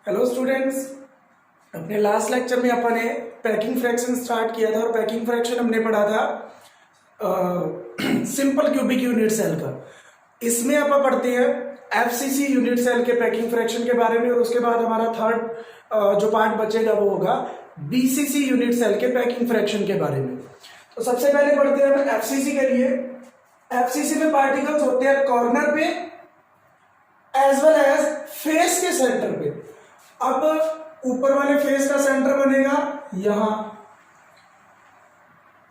Hello students, अपने last lecture में अपन ने पैकिंग फ्रैक्शन स्टार्ट किया था और पैकिंग फ्रैक्शन हमने पढ़ा था सिंपल क्यूबिक यूनिट सेल का। इसमें अपन पढ़ते हैं एफसीसी यूनिट सेल के पैकिंग फ्रैक्शन के बारे में और उसके बाद हमारा थर्ड जो पार्ट बचेगा वो होगा बीसीसी यूनिट सेल के पैकिंग फ्रैक्शन के बारे में। तो सबसे पहले पढ़ते हैं अपन एफसीसी के लिए। एफसीसी में पार्टिकल्स होते हैं कॉर्नर पे एज वेल एज फेस के सेंटर पे। अब ऊपर वाले फेस का सेंटर बनेगा यहां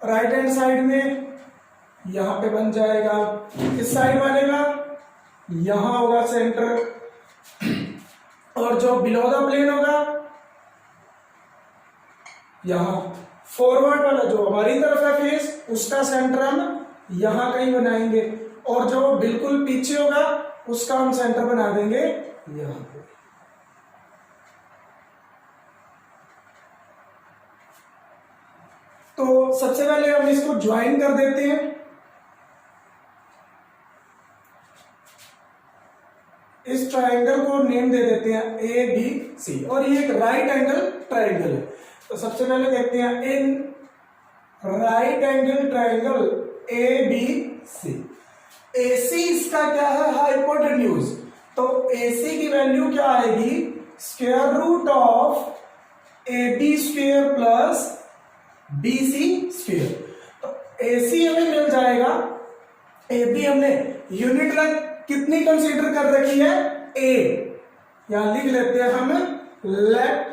राइट हैंड साइड में, यहां पे बन जाएगा। इस साइड वाले का यहां होगा सेंटर, और जो बिलो द प्लेन होगा यहां। फॉरवर्ड वाला जो हमारी तरफ है फेस, उसका सेंटर हम यहां कहीं बनाएंगे, और जो बिल्कुल पीछे होगा उसका हम सेंटर बना देंगे यहां पे। तो सबसे पहले हम इसको ज्वाइन कर देते हैं। इस ट्रायंगल को नेम दे देते हैं ए बी सी, और ये एक राइट एंगल ट्रायंगल है। तो सबसे पहले देखते हैं in right angle triangle A B C. AC इसका क्या है? हाइपोटेन्यूज। तो एसी की वैल्यू क्या आएगी? Square root of A B square plus BC square. तो एसी हमें मिल जाएगा। ए बी हमने यूनिट लेंथ कितनी कंसीडर कर रखी है? ए। यहां लिख लेते हैं हम let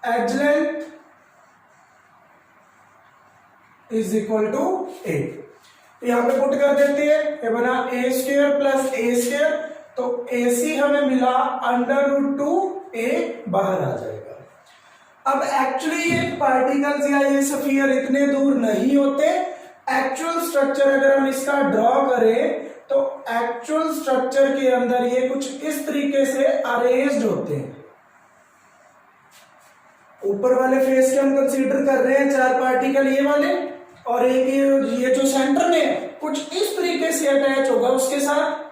edge length is equal to A. यहां पे पुट कर देते हैं, ये बना A square plus A square. तो एसी हमें मिला अंडर रूट 2 ए बाहर आ जाएगा। अब एक्चुअली ये पार्टिकल्स या ये स्फीयर इतने दूर नहीं होते। एक्चुअल स्ट्रक्चर अगर हम इसका ड्रॉ करें तो एक्चुअल स्ट्रक्चर के अंदर ये कुछ इस तरीके से अरेंज्ड होते हैं। ऊपर वाले फेस के हम कंसीडर कर रहे हैं 4 पार्टिकल ये वाले, और एक ये जो सेंटर में कुछ इस तरीके से अटैच होगा उसके साथ,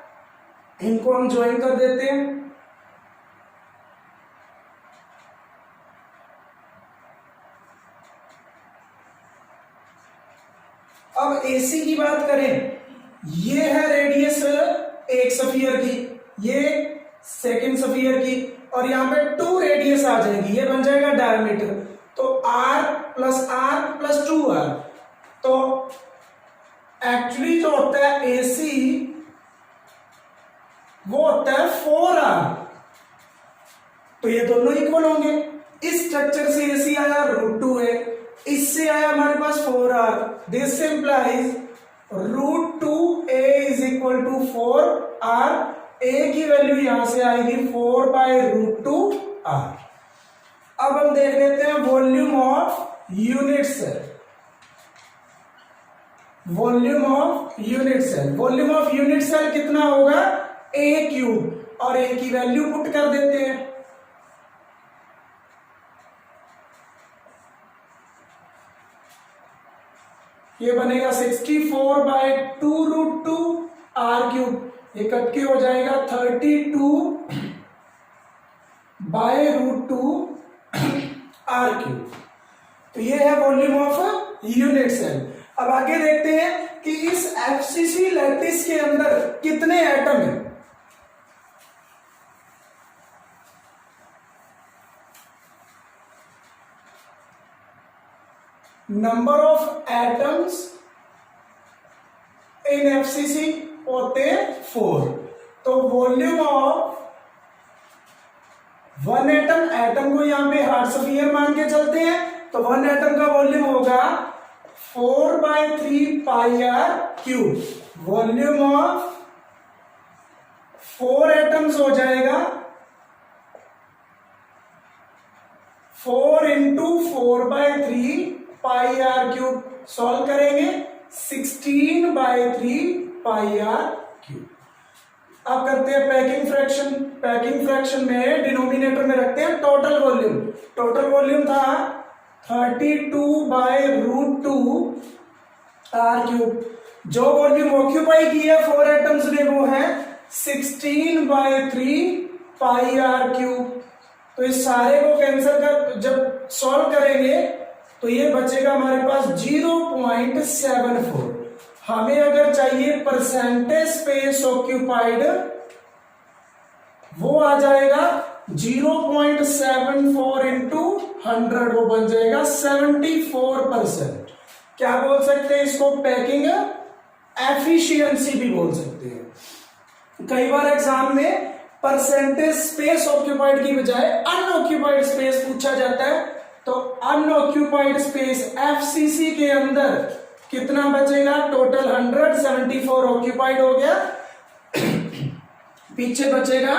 इनको हम ज्वाइन कर देते हैं। अब एसी की बात करें, ये है रेडियस एक स्फीयर की, ये सेकंड स्फीयर की, और यहां पे 2 रेडियस आ जाएगी, ये बन जाएगा डायमीटर। तो r प्लस 2r। तो एक्चुअली जो होता है एसी वो होता है 4r। तो ये दोनों इक्वल होंगे। इस स्ट्रक्चर से एसी आया √2 है, इससे आया हमारे पास 4r। This implies √2a is equal to 4r। a की वैल्यू यहां से आएगी 4/√2r। अब हम देख लेते हैं volume of unit cell. Volume of unit cell, volume of unit cell कितना होगा? a क्यूब, और a की वैल्यू पुट कर देते हैं। ये बनेगा 64/2√2r क्यूब। ये कट के हो जाएगा 32/√2r क्यूब। तो ये है वॉल्यूम ऑफ यूनिट सेल। अब आगे देखते हैं कि इस एफसीसी लैटिस के अंदर कितने एटम हैं। Number of atoms in FCC होते हैं 4। तो वॉल्यूम ऑफ 1 एटम, एटम को यहां पे हार्ड स्फीयर मान के चलते हैं, तो 1 एटम का वॉल्यूम होगा 4/3πr cube. Volume of 4 atoms हो जाएगा 4 × 4/3πr क्यूब। सॉल्व करेंगे 16/3πr क्यूब। अब करते हैं पैकिंग फ्रैक्शन। पैकिंग फ्रैक्शन में डिनोमिनेटर में रखते हैं टोटल वॉल्यूम। टोटल वॉल्यूम था 32/√2r क्यूब। जो वॉल्यूम ऑक्यूपाई किया 4 एटम्स ने वो है 16/3πr क्यूब। तो इस सारे को कैंसिल कर जब सॉल्व करेंगे तो ये बचेगा हमारे पास 0.74। हमें अगर चाहिए परसेंटेज स्पेस ऑक्यूपाइड, वो आ जाएगा 0.74 इंटू 100, वो बन जाएगा 74%। क्या बोल सकते हैं इसको? पैकिंग एफिशिएंसी भी बोल सकते हैं। कई बार एग्जाम में परसेंटेज स्पेस ऑक्यूपाइड की बजाय अनऑक्यूपाइड स्पेस पूछा जाता है, तो अनऑक्यूपाइड स्पेस एफसीसी के अंदर कितना बचेगा? टोटल 174 ऑक्यूपाइड हो गया, पीछे बचेगा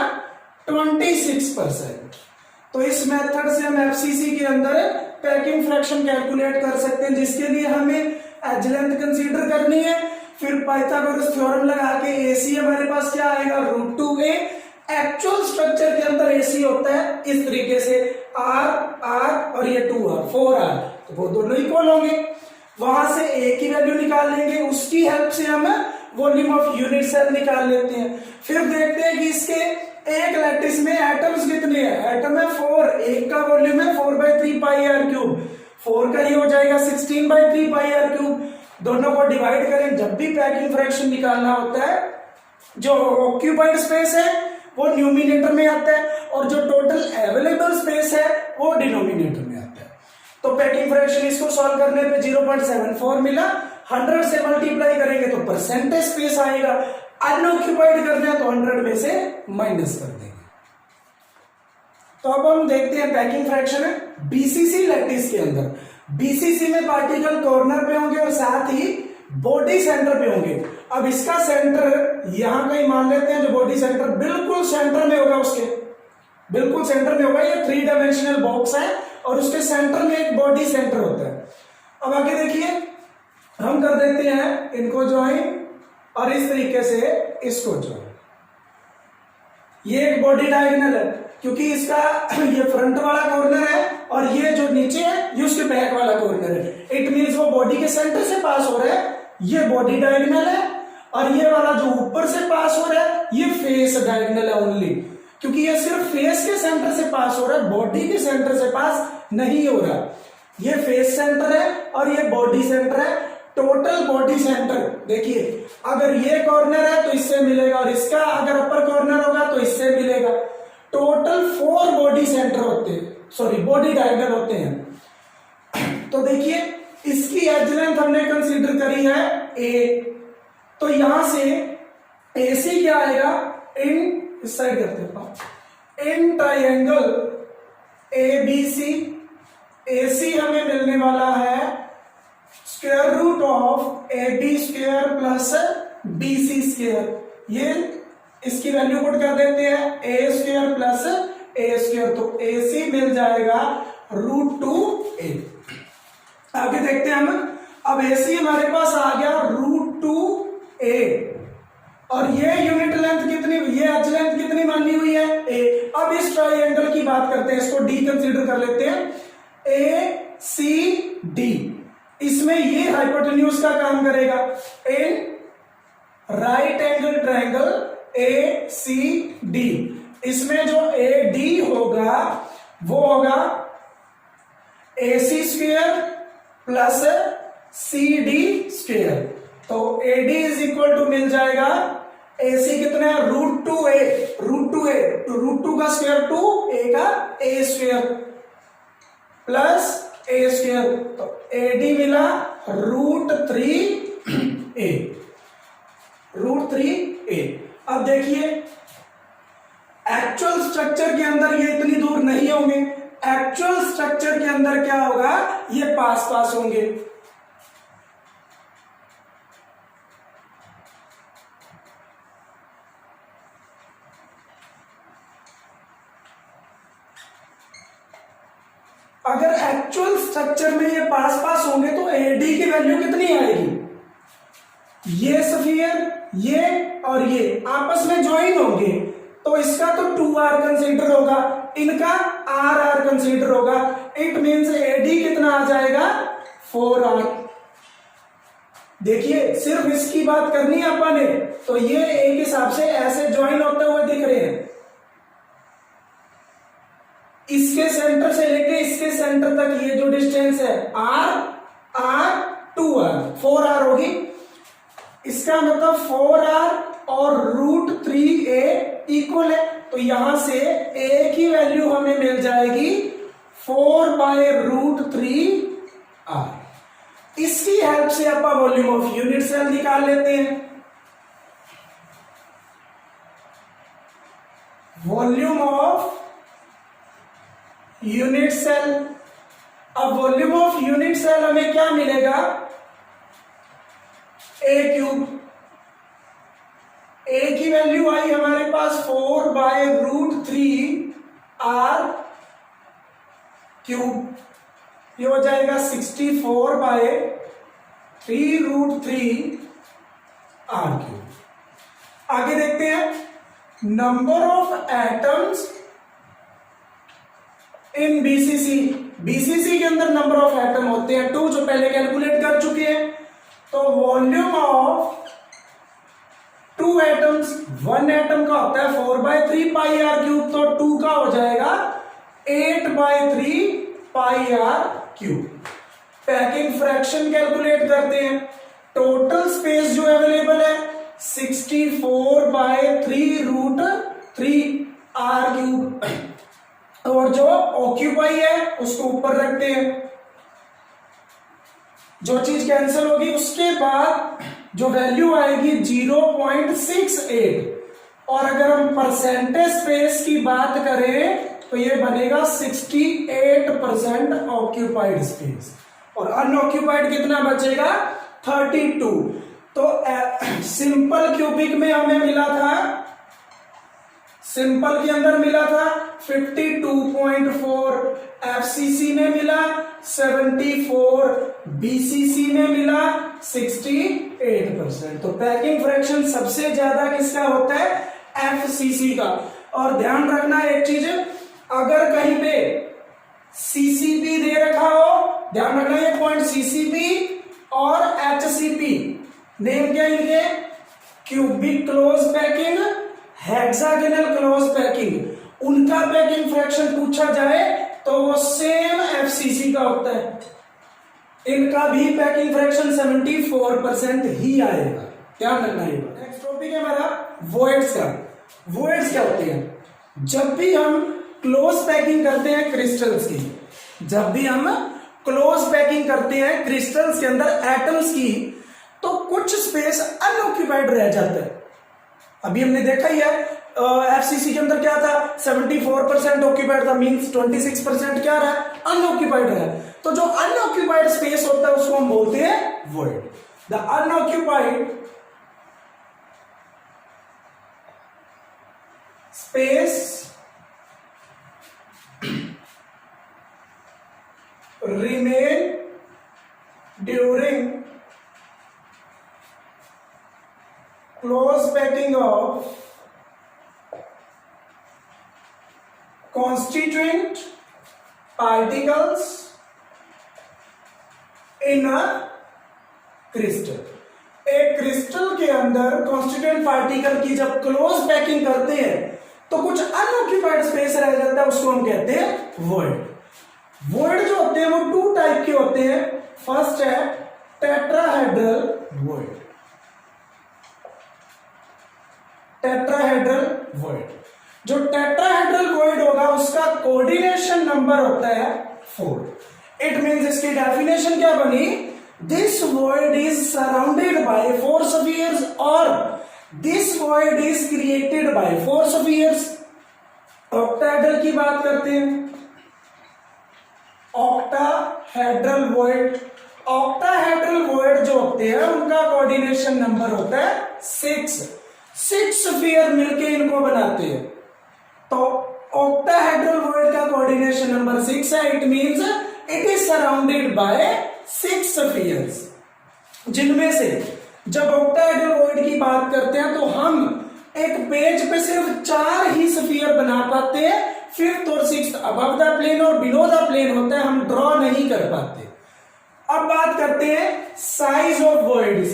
26%। तो इस मेथड से हम एफसीसी के अंदर पैकिंग फ्रैक्शन कैलकुलेट कर सकते हैं, जिसके लिए हमें एज लेंथ कंसीडर करनी है। फिर पाइथागोरस थ्योरम लगा के एसी हमारे पास क्या आएगा? √2a। एक्चुअल स्ट्रक्चर के अंदर एसी होता है इस तरीके से, आर आर और ये 2r 4r, तो वो दोनों इक्वल होंगे। वहां से ए की वैल्यू निकाल लेंगे, उसकी हेल्प से हम वॉल्यूम ऑफ यूनिट सेल निकाल लेते हैं। फिर देखते हैं कि इसके एक लैटिस में एटम्स कितने हैं। एटम है 4, एक का वॉल्यूम है 4/3 πr³। 4 का ये हो जाएगा 16/3 πr³। दोनों को डिवाइड करें, जब भी पैकिंग फ्रैक्शन निकालना होता है, जो ऑक्यूपाइड स्पेस है वो न्यूमिनेटर में आता है और जो टोटल अवेलेबल स्पेस है वो डिनोमिनेटर में आता है। तो पैकिंग फ्रैक्शन इसको सॉल्व करने पे 0.74 मिला। 100 से मल्टीप्लाई करेंगे तो परसेंटेज स्पेस आएगा। अनऑक्यूपाइड करना है तो 100 में से माइनस कर देंगे। तो अब हम देखते हैं पैकिंग फ्रैक्शन है बीसीसी लैटिस के अंदर। बीसीसी में पार्टिकल कॉर्नर पे होंगे और साथ ही बॉडी सेंटर पे होंगे। अब इसका सेंटर यहां कहीं मान लेते हैं, जो बॉडी सेंटर बिल्कुल सेंटर में होगा, उसके बिल्कुल सेंटर में होगा। ये 3 डायमेंशनल बॉक्स है और उसके सेंटर में एक बॉडी सेंटर होता है। अब आगे देखिए, हम कर देते हैं इनको ज्वाइन और इस तरीके से इसको ज्वाइन। ये एक बॉडी डायगोनल है क्योंकि इसका ये फ्रंट वाला कॉर्नर है और ये जो नीचे है ये उसके बैक वाला कॉर्नर है। इट मींस वो बॉडी के सेंटर से पास हो रहा है, ये बॉडी डायगोनल है, और ये वाला जो ऊपर से पास हो रहा है ये फेस डायगोनल है ओनली, क्योंकि ये सिर्फ फेस के सेंटर से पास हो रहा है, बॉडी के सेंटर से पास नहीं हो रहा। ये फेस सेंटर है और ये बॉडी सेंटर है। टोटल बॉडी सेंटर देखिए, अगर ये कॉर्नर है तो इससे मिलेगा और इसका अगर अपर कॉर्नर होगा तो इससे मिलेगा। टोटल 4 बॉडी सेंटर होते हैं, सॉरी बॉडी डायगोनल होते हैं। तो देखिए इसकी एज लेंथ हमने कंसीडर करी है ए, तो यहां से एसी क्या आएगा? इन इस साइड करते हैं, इन ट्राइंगल एबीसी एसी हमें मिलने वाला है square root of AB square plus BC square. ये इसकी वैल्यू पुट कर देते हैं A square plus A square, तो AC मिल जाएगा √2a। आगे देखते हैं हम। अब AC हमारे पास आ गया √2a और ये यूनिट लेंथ कितनी, ये एज लेंथ कितनी मानी हुई है? A। अब इस ट्राइंगल की बात करते हैं, इसको D कंसीडर कर लेते हैं, ACD। इसमें ये हाइपोटेन्यूज का काम करेगा। इन राइट एंगल ट्रायंगल ACD, इसमें जो AD होगा वो होगा AC square plus CD square. तो AD इज इक्वल टू मिल जाएगा, AC कितना है? √2a, √2a, तो √2 का स्क्वायर 2, A का A square plus A square, तो AD मिला √3a, √3a। अब देखिए एक्चुअल स्ट्रक्चर के अंदर ये इतनी दूर नहीं होंगे, एक्चुअल स्ट्रक्चर के अंदर क्या होगा? ये पास पास होंगे। अगर एक्चुअल स्ट्रक्चर में ये पास पास होंगे तो AD की वैल्यू कितनी आएगी? ये स्फीयर ये और ये आपस में ज्वाइन होंगे तो इसका तो 2r कंसीडर होगा, इनका r कंसीडर होगा। इट मींस AD कितना आ जाएगा? 4r। देखिए सिर्फ इसकी बात करनी है अपन ने, तो ये एक हिसाब से ऐसे ज्वाइन होते हुए दिख रहे हैं। इसके सेंटर से लेके इसके सेंटर तक ये जो डिस्टेंस है r 2r 4r होगी। इसका मतलब 4r और √3a इक्वल है, तो यहां से a की वैल्यू हमें मिल जाएगी 4/√3r। इसकी हेल्प से अपन वॉल्यूम ऑफ यूनिट सेल निकाल लेते हैं। वॉल्यूम ऑफ यूनिट सेल, अब वॉल्यूम ऑफ यूनिट सेल हमें क्या मिलेगा, a³। a की वैल्यू आई हमारे पास 4/√3r³, ये हो जाएगा 64/3√3r³। आगे देखते हैं, number of atoms in BCC. BCC के अंदर नंबर ऑफ एटम होते हैं 2, जो पहले कैलकुलेट कर चुके हैं। तो वॉल्यूम ऑफ 2 एटम्स, 1 एटम का होता है 4/3πr³, तो 2 का हो जाएगा 8/3πr³। पैकिंग फ्रैक्शन कैलकुलेट करते हैं। टोटल स्पेस जो अवेलेबल है 64/3√3r³, और जो ऑक्यूपाई है उसको ऊपर रखते हैं। जो चीज कैंसिल होगी उसके बाद जो वैल्यू आएगी 0.68, और अगर हम परसेंटेज स्पेस की बात करें तो ये बनेगा 68% ऑक्यूपाइड स्पेस, और अनऑक्यूपाइड कितना बचेगा 32। तो सिंपल क्यूबिक में हमें मिला था, सिंपल के अंदर मिला था 52.4, एफसीसी में मिला 74, बीसीसी में मिला 68%। तो पैकिंग फ्रैक्शन सबसे ज्यादा किसका होता है, एफसीसी का। और ध्यान रखना एक चीज, अगर कहीं पे सीसीपी दे रखा हो, ध्यान रखना ये पॉइंट, सीसीपी और एचसीपी नेम क्या इनके, cubic close packing, hexagonal close packing, उनका पैकिंग फ्रैक्शन पूछा जाए तो वो सेम एफसीसी का होता है। इनका भी पैकिंग फ्रैक्शन 74% ही आएगा, ध्यान रखना ये। नेक्स्ट टॉपिक है हमारा वॉइड्स का। वॉइड्स क्या होते हैं, जब भी हम क्लोज पैकिंग करते हैं क्रिस्टल्स की, जब भी हम क्लोज पैकिंग करते हैं क्रिस्टल्स के अंदर एटम्स की, तो कुछ स्पेस अनऑक्यूपाइड रह जाता है। अभी हमने देखा ही है एफसीसी के अंदर क्या था, 74% ऑक्यूपाइड था, मींस 26% क्या रहा, अनऑक्यूपाइड रहा। तो जो अनऑक्यूपाइड स्पेस होता है उसको हम बोलते हैं void. The unoccupied space remain during close packing of constituent particles in a crystal। एक क्रिस्टल के अंदर कॉन्स्टिट्यूएंट पार्टिकल की जब क्लोज पैकिंग करते हैं तो कुछ अनऑक्यूपाइड स्पेस रह जाता है, उसको हम कहते हैं वॉइड। वॉइड जो होते हैं वो 2 टाइप के होते हैं। फर्स्ट है टेट्राहेड्रल वॉइड। टेट्राहेड्रल वॉइड, जो टेट्राहेड्रल वॉइड होगा उसका कोऑर्डिनेशन नंबर होता है 4। इट मींस इसकी डेफिनेशन क्या बनी, this void is surrounded by 4 spheres और this void is created by 4 spheres. Octahedral की बात करते हैं, ऑक्टाहेड्रल वॉइड। ऑक्टाहेड्रल वॉइड जो होते हैं उनका कोऑर्डिनेशन नंबर होता है 6 स्फीयर मिलके इनको बनाते हैं। तो ऑक्टाहेड्रल वॉइड का कोऑर्डिनेशन नंबर 6 है। It means it is surrounded bye 6 spheres, जिनमें से जब ऑक्टाहेड्रल वॉइड की बात करते हैं तो हम एक पेज पे सिर्फ 4 ही स्फीयर बना पाते हैं। 5th और 6th अबव द प्लेन और बिलो द प्लेन होता है, हम ड्रॉ नहीं कर पाते। अब बात करते हैं size of voids.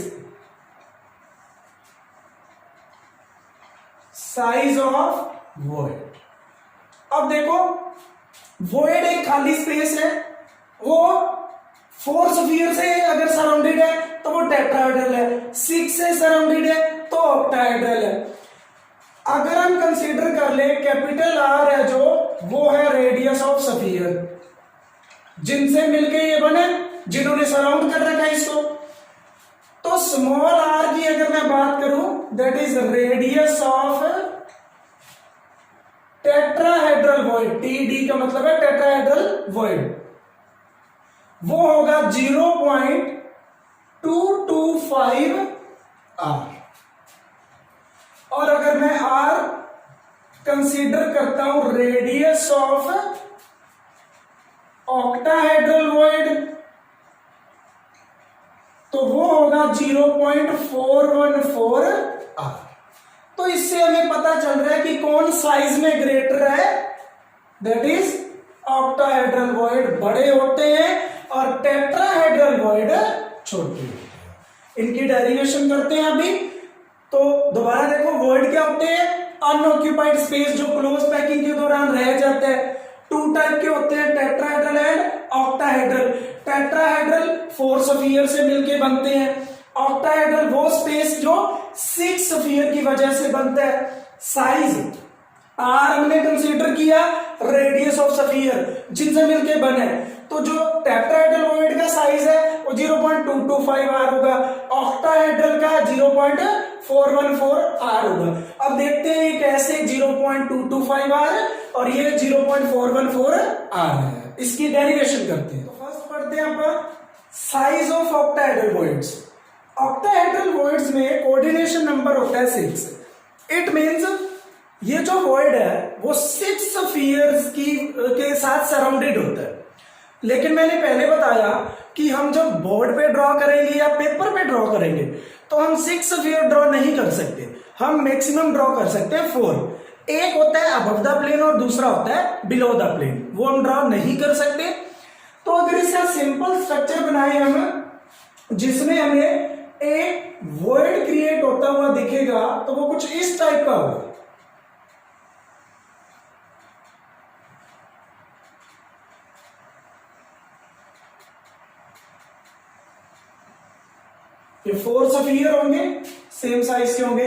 Size of void, अब देखो वॉइड एक खाली स्पेस है, वो 4 स्फीयर से अगर सराउंडेड है तो वो टेट्राहेड्रल है, 6 से सराउंडेड है तो ऑक्टाहेड्रल है। अगर हम कंसीडर कर ले कैपिटल आर है जो, वो है रेडियस ऑफ स्फीयर, जिनसे मिलके ये बने, जिन्होंने सराउंड कर रखा है इसको। तो स्मॉल आर की अगर मैं बात करूं, that is radius of tetrahedral void, TD का मतलब है टेट्राहेड्रल वॉइड, वो होगा 0.225 आर। और अगर मैं आर कंसीडर करता हूं रेडियस ऑफ ऑक्टाहेड्रल वॉइड, तो वो होगा 0.414 आर। तो इससे हमें पता चल रहा है कि कौन साइज में ग्रेटर है, दैट इज ऑक्टाहेड्रल वॉइड बड़े होते हैं और टेट्राहेड्रल वॉइड छोटे होते हैं। इनकी डेरिवेशन करते हैं अभी। तो दोबारा देखो, वॉइड क्या होते हैं? अनऑक्यूपाइड स्पेस जो क्लोज पैकिंग के दौरान रह जाता है। 2 टाइप के होते हैं, tetrahedral and octahedral. Tetrahedral 4 sphere से मिलके बनते हैं, ऑक्टाहेड्रल वो स्पेस जो 6 स्फीयर की वजह से बनता है। साइज आर हमने कंसीडर किया, रेडियस ऑफ स्फीयर जिनसे मिलके बने, तो जो टेट्राहेड्रल वॉइड का साइज है वो 0.225 आर होगा, ऑक्टाहेड्रल का 0.414 आर होगा। अब देखते हैं ये कैसे 0.225 आर और ये 0.414 आर है, इसकी डेरिवेशन करते हैं। तो फर्स्ट पढ़ते हैं अपन size of octahedral voids. Octahedral voids में कोऑर्डिनेशन नंबर होता है 6। इट मींस ये जो वॉइड है वो 6 स्फीयर्स के साथ सराउंडेड होता है। लेकिन मैंने पहले बताया कि हम जब बोर्ड पे ड्रॉ करेंगे या पेपर पे ड्रॉ करेंगे तो हम 6 स्फीयर ड्रॉ नहीं कर सकते, हम मैक्सिमम ड्रॉ कर सकते हैं 4। एक होता है अबव द प्लेन और दूसरा होता है बिलो द प्लेन, वो हम ड्रॉ नहीं कर सकते। तो अगर इसका सिंपल स्ट्रक्चर बनाए हम, जिसमें हमें एक वॉइड क्रिएट होता हुआ दिखेगा, तो वो कुछ इस टाइप का होगा। ये 4 स्फीयर होंगे, सेम साइज के होंगे।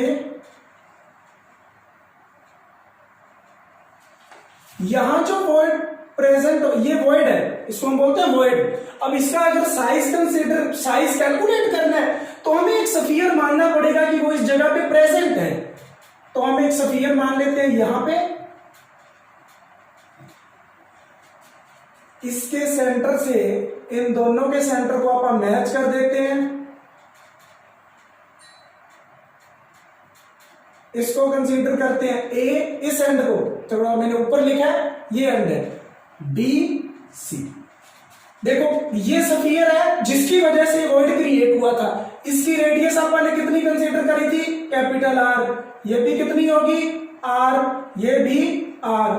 यहां जो वॉइड प्रेजेंट, ये वॉइड है, इसको हम बोलते हैं वॉइड। अब इसका अगर साइज कैलकुलेट करना है तो हमें एक स्फीयर मानना पड़ेगा कि वो इस जगह पे प्रेजेंट है। तो हम एक स्फीयर मान लेते हैं यहां पे, इसके सेंटर से इन दोनों के सेंटर को आप मैच कर देते हैं। इसको कंसीडर करते हैं ए, इस एंड को थोड़ा मैंने ऊपर लिखा है, ये एंड है बी सी। देखो ये स्फीयर है जिसकी वजह से वॉइड क्रिएट हुआ था। इसकी रेडियस अपन ने कितनी कंसीडर करी थी? Capital R. ये भी कितनी होगी? आर। ये भी आर।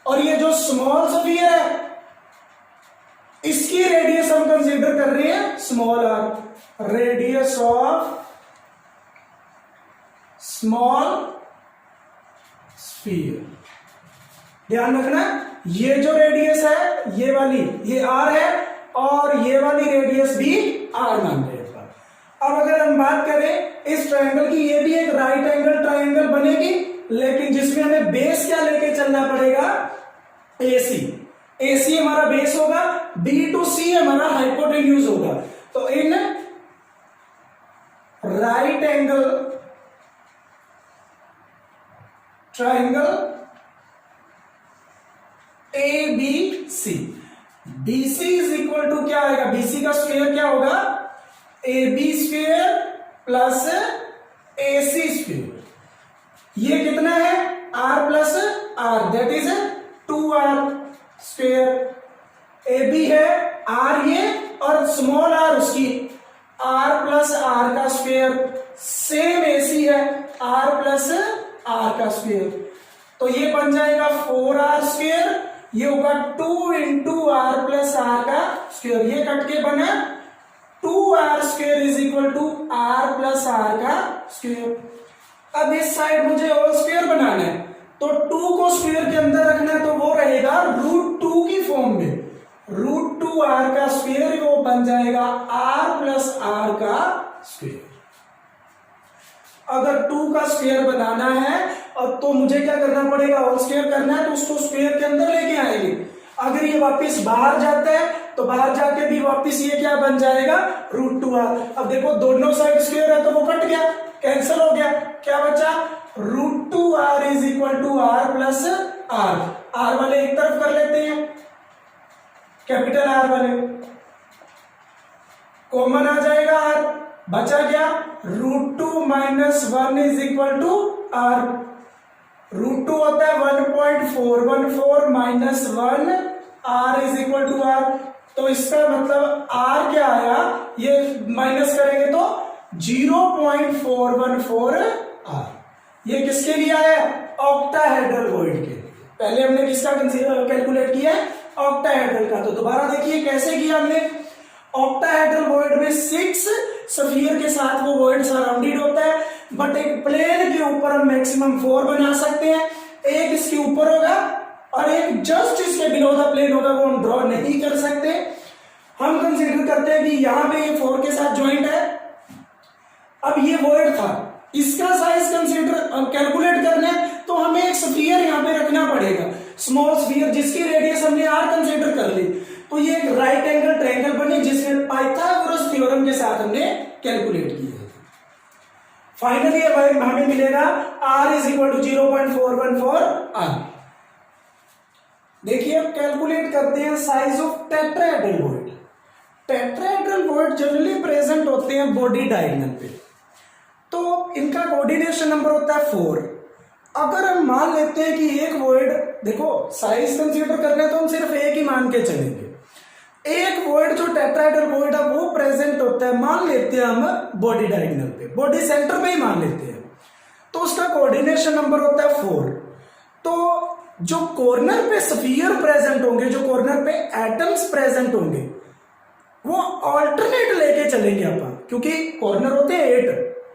और ये जो स्मॉल स्फीयर है इसकी रेडियस हम कंसीडर कर रहे हैं small r. Radius of small sphere. ध्यान रखना, ये जो रेडियस है ये वाली, ये आर है, और ये वाली रेडियस भी आर मान रहे हैं। अब अगर हम बात करें इस ट्रायंगल की, ये भी एक राइट एंगल ट्रायंगल बनेगी, लेकिन जिसमें हमें बेस क्या लेके चलना पड़ेगा? एसी। एसी हमारा बेस होगा, बी टू सी हमारा हाइपोटेन्यूज होगा। तो in right angle triangle A B C, BC is equal to क्या आएगा? बीसी का स्क्वायर क्या होगा? A B square plus A C square. ये कितना है? R plus r, that is 2r square. A B है, आर ये, और स्मॉल आर उसकी आर प्लस आर का स्क्वायर। सेम ए सी है, आर प्लस आर का स्क्वायर। तो ये बन जाएगा 4r स्क्वायर, ये होगा 2 इंटू आर प्लस आर का स्क्वायर। ये कट के बना 2r square is equal to r plus r का स्क्वायर। अब इस साइड मुझे होल स्क्वायर बनाना है, तो 2 को स्क्वायर के अंदर रखना है, तो वो रहेगा √2 2 का स्क्वायर बनाना है और तो मुझे क्या करना पड़ेगा, होल स्क्वायर करना है तो उसको स्क्वायर के अंदर लेके आएंगे। अगर ये वापस बाहर जाता है तो बाहर जाके भी वापस ये क्या बन जाएगा, √2r। अब देखो दोनों साइड स्क्वायर है तो वो कट गया, कैंसिल हो गया, क्या बचा, √2r is equal to r plus r। r वाले एक तरफ कर लेते हैं, कैपिटल R वाले कॉमन आ जाएगा r, बचा क्या, √2 minus 1 is equal to r। √2 होता है 1.414 minus 1, r is equal to r। तो इसका मतलब r क्या आया, ये माइनस करेंगे तो 0.414 r। ये किसके लिए आया, ऑक्टाहेड्रल वॉइड के लिए। पहले हमने किसका कैलकुलेट किया है, ऑक्टाहेड्रल का। तो दोबारा देखिए कैसे किया हमने, ऑक्टाहेड्रल वॉइड में 6 स्फीयर के साथ वो वॉइड सराउंडेड होता है, बट एक प्लेन के ऊपर हम मैक्सिमम 4 बना सकते हैं। एक इसके ऊपर होगा और एक जस्ट इसके बिलो द प्लेन होगा, वो हम ड्रॉ नहीं कर सकते। हम कंसीडर करते हैं कि यहां पे ये 4 के साथ ज्वाइंट है। अब ये वॉइड था, इसका साइज कंसीडर कैलकुलेट करना है तो हमें एक स्फीयर यहां पे रखना पड़ेगा, स्मॉल स्फीयर, जिसकी रेडियस हमने r कंसीडर कर ली। तो ये एक राइट एंगल ट्रायंगल बनी जिसमें पाइथागोरस थ्योरम के साथ हमने कैलकुलेट किया। फाइनली हमें मिलेगा r is equal to 0.414 r। देखिए अब कैलकुलेट करते हैं size of tetrahedral void. Tetrahedral void generally present होते हैं बॉडी डायगोनल पे, तो इनका कोऑर्डिनेशन नंबर होता है 4। अगर हम मान लेते हैं कि एक वॉइड, देखो साइज कंसीडर करना है तो हम सिर्फ एक ही मान के चलेंगे। एक वॉइड जो टेट्राहेड्रल वॉइड है वो प्रेजेंट होता है, मान लेते हैं हम बॉडी डायगोनल पे, बॉडी सेंटर पे ही मान लेते हैं, तो उसका कोऑर्डिनेशन नंबर होता है 4। तो जो कॉर्नर पे स्फीयर प्रेजेंट होंगे, जो कॉर्नर पे एटम्स प्रेजेंट होंगे, वो ऑल्टरनेट लेके चलेंगे अपन, क्योंकि कॉर्नर होते हैं 8,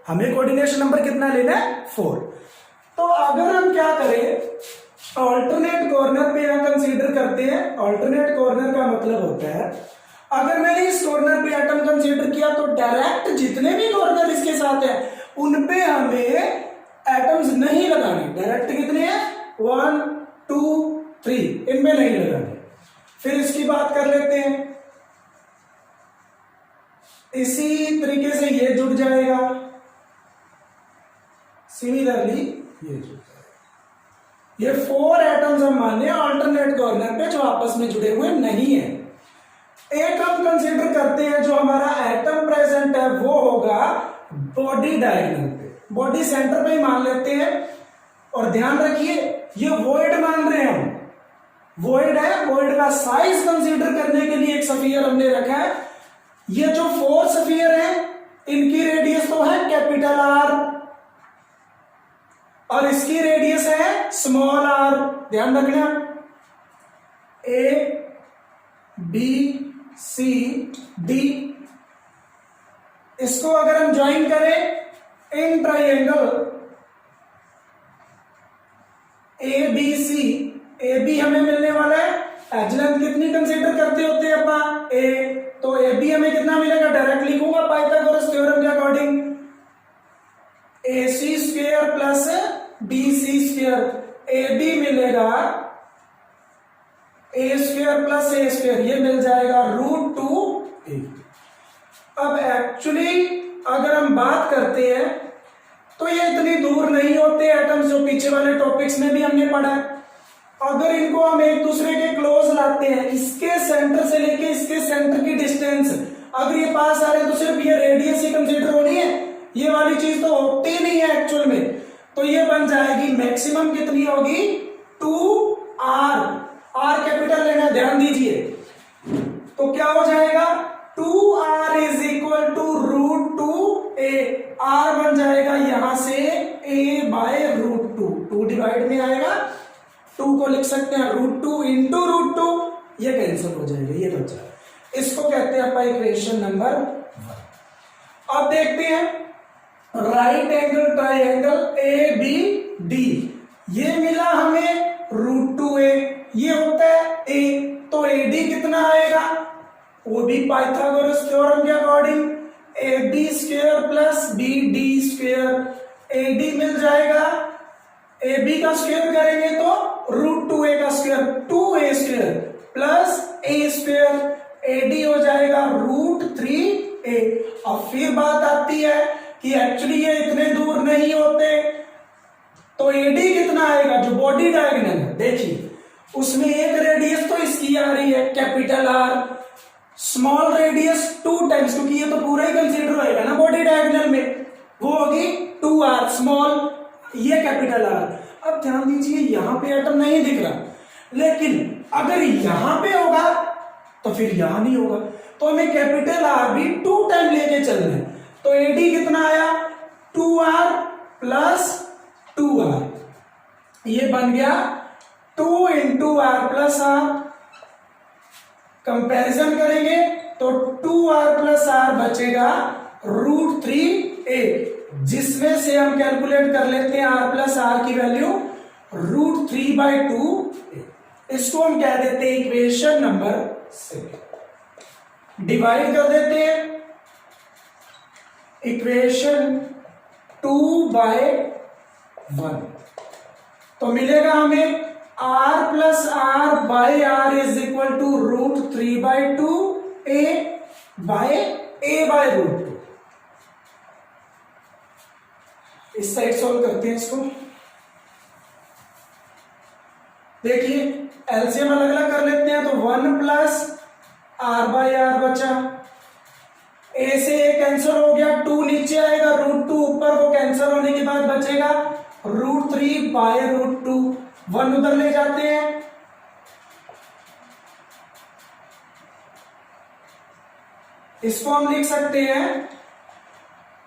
हमें कोऑर्डिनेशन नंबर कितना लेना है, 4। तो अगर हम क्या करें, ऑल्टरनेट कॉर्नर पे यहां कंसीडर करते हैं। ऑल्टरनेट कॉर्नर का मतलब होता है अगर मैंने इस कॉर्नर पे एटम कंसीडर किया तो डायरेक्ट जितने भी कॉर्नर इसके साथ है उनपे हमें एटम्स नहीं लगाने। डायरेक्ट कितने हैं, 1 2 3, इनमें नहीं लगाने। फिर इसकी बात कर लेते हैं, इसी तरीके से ये जुड़ जाएगा, सिमिलरली ये जुड़ जाएगा। ये 4 एटम्स हम माने ऑल्टरनेट कॉर्नर पे जो आपस में जुड़े हुए नहीं है। एक हम कंसीडर करते हैं जो हमारा एटम प्रेजेंट है वो होगा बॉडी डायगोनल पे, बॉडी सेंटर पे ही मान लेते हैं। और ध्यान रखिए ये वॉइड मान रहे हैं हम, वॉइड है, वॉइड का साइज कंसीडर करने के लिए एक स्फीयर हमने रखा है। ये जो 4 स्फीयर है इनकी रेडियस तो है कैपिटल R और इसकी रेडियस है स्मॉल r। ध्यान रखना, A B C D, इसको अगर हम ज्वाइन करें इन ट्राइंगल ABC, AB हमें मिलने वाला है, एज लेंथ कितनी कंसीडर करते होते हैं अपना, A, तो AB हमें कितना मिलेगा, डायरेक्ट लिखूंगा पाइथागोरस थ्योरम के according, AC square plus BC square. AB मिलेगा A square plus A square, ये मिल जाएगा √2a। अब एक्चुअली अगर हम बात करते हैं तो ये इतनी दूर नहीं होते एटम्स, जो पीछे वाले टॉपिक्स में भी हमने पढ़ा है। अगर इनको हम एक दूसरे के क्लोज लाते हैं, इसके सेंटर से लेके इसके सेंटर की डिस्टेंस अगर ये पास आ रहे हैं तो सिर्फ ये रेडियस ही कंसीडर होनी है, ये वाली चीज तो होती नहीं है एक्चुअल में। तो ये बन जाएगी मैक्सिमम कितनी होगी, 2r, r कैपिटल लेना, ध्यान दीजिए। तो क्या हो जाएगा, 2r is equal to √2a, r बन जाएगा यहां से a बाय √2, 2 डिवाइड में आएगा, 2 को लिख सकते हैं √2 इंटू √2, ये कैंसिल हो जाएगा, ये बच जाएगा। इसको कहते हैं अपन इक्वेशन नंबर 1। अब देखते हैं राइट एंगल ट्राइंगल ABD, ये मिला हमें √2a, ये होता है A, तो AD कितना आएगा, वो भी पाइथागोरस थ्योरम के according AB square plus BD square. AD मिल जाएगा, AB का स्क्वायर करेंगे तो √2a का square 2a square plus a square, AD हो जाएगा √3a। अब फिर बात आती है कि एक्चुअली ये इतने दूर नहीं होते, तो AD कितना आएगा जो बॉडी डायगोनल है, देखिए उसमें एक रेडियस तो इसकी आ रही है capital R, small radius 2 times, क्योंकि ये तो पूरा ही कंसीडर होएगा ना बॉडी डायगोनल में, वो होगी 2R स्मॉल, ये कैपिटल R। अब ध्यान दीजिए यहां पे एटम नहीं दिख रहा, लेकिन अगर यहां पे होगा तो फिर यहां नहीं होगा, तो हमें कैपिटल R भी 2 टाइम लेके चलना है। तो AD कितना आया 2R प्लस 2R, ये बन गया 2 × R प्लस R। कंपैरिजन करेंगे तो 2R प्लस R बचेगा √3a, जिसमें से हम कैलकुलेट कर लेते हैं R प्लस R की वैल्यू √3/2a। इसको हम कह देते हैं इक्वेशन नंबर 6। डिवाइड कर देते हैं इक्वेशन 2/1, तो मिलेगा हमें R plus R by R is equal to √3/2a by a/√2। इस साइड सॉल्व करते हैं इसको। देखिए एलसीएम अलग अलग कर लेते हैं, तो 1 प्लस R/R बचा, a से a कैंसिल हो गया, 2 नीचे आएगा, √2 ऊपर को कैंसिल होने के बाद बचेगा √3/√2, 1 उधर ले जाते हैं, इसको हम लिख सकते हैं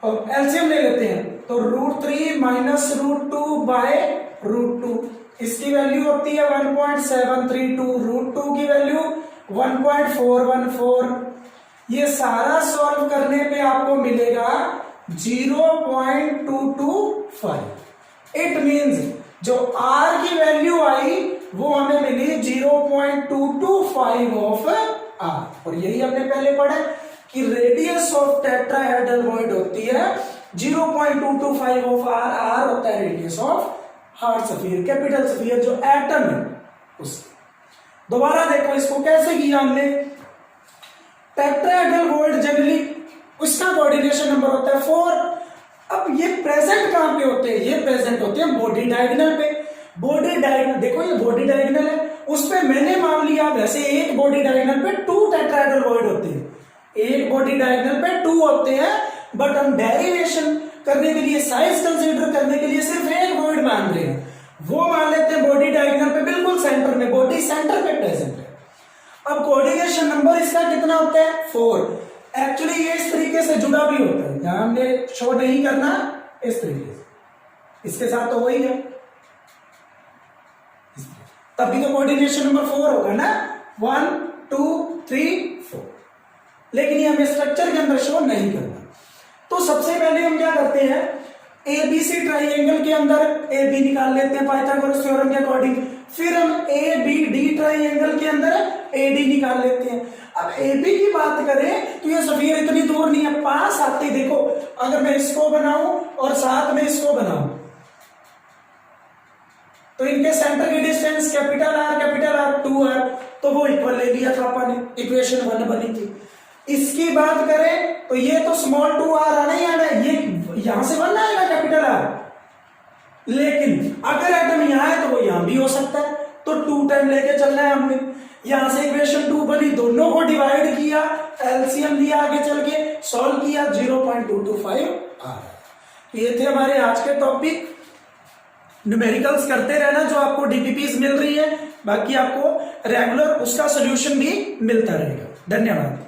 और एलसीएम ले लेते हैं, तो √3 माइनस √2/√2, इसकी वैल्यू होती है 1.732, √2 की वैल्यू 1.414। ये सारा सॉल्व करने पे आपको मिलेगा 0.225। इट मींस जो R की वैल्यू आई वो हमें मिली 0.225 ऑफ R, और यही हमने पहले पढ़ा कि रेडियस ऑफ टेट्राहेड्रल वॉइड होती है 0.225 ऑफ R। R होता है radius of hard sphere, capital sphere जो एटम है उसकी। दोबारा देखो इसको कैसे किया हमने। टेट्राहेड्रल वॉइड जनरली उसका कोऑर्डिनेशन नंबर होता है 4। अब ये प्रेजेंट कहां पे होते हैं, ये प्रेजेंट होते हैं बॉडी डायगोनल पे। बॉडी डायगोनल देखो, ये बॉडी डायगोनल है, उस पे मैंने मान लिया वैसे एक बॉडी डायगोनल पे 2 टेट्राहेड्रल वॉइड होते हैं, एक बॉडी डायगोनल पे 2 होते हैं, बट हम डेरिवेशन करने के लिए, साइज कंसीडर करने के लिए सिर्फ एक वॉइड मान रहे हैं, वो मान लेते हैं बॉडी डायगोनल पे बिल्कुल सेंटर में, बॉडी सेंटर पे प्रेजेंट है। अब कोऑर्डिनेशन नंबर इसका कितना होता है 4। एक्चुअली ये इस तरीके से जुड़ा भी होता है, यहां हमने शो नहीं करना, इस तरीके से, इसके साथ तो वही है, तभी तो कोऑर्डिनेशन नंबर 4 होगा ना, 1 2 3 4। लेकिन ये हमें स्ट्रक्चर के अंदर शो नहीं करना। तो सबसे पहले हम क्या करते हैं, एबीसी ट्राइंगल के अंदर ए बी निकाल लेते हैं पाइथागोरस थ्योरम के अकॉर्डिंग, फिर हम ए बी डी ट्राइंगल के अंदर ए डी निकाल लेते हैं। अब ए बी की बात करें तो ये स्फीयर इतनी दूर नहीं है, पास आते, देखो अगर मैं इसको बनाऊं और साथ में इसको बनाऊं तो इनके सेंटर की डिस्टेंस कैपिटल आर 2R, तो वो इक्वल ले लिया था अपन, इक्वेशन 1 बनी थी। इसकी बात करें तो ये तो स्मॉल 2R आना ही आना है, ये यहां से 1 आएगा कैपिटल R, लेकिन अगर एटम यहां है तो वो यहां भी हो सकता है, तो 2 टाइम लेके चलना है हमने। यहां से इक्वेशन 2 बनी, दोनों को डिवाइड किया, एलसीएम लिया, आगे चल के सॉल्व किया, 0.225 आ। ये थे हमारे आज के टॉपिक। न्यूमेरिकल्स करते रहना, जो आपको डीपीपीज मिल रही है, बाकी आपको रेगुलर उसका सोल्यूशन भी मिलता रहेगा। धन्यवाद।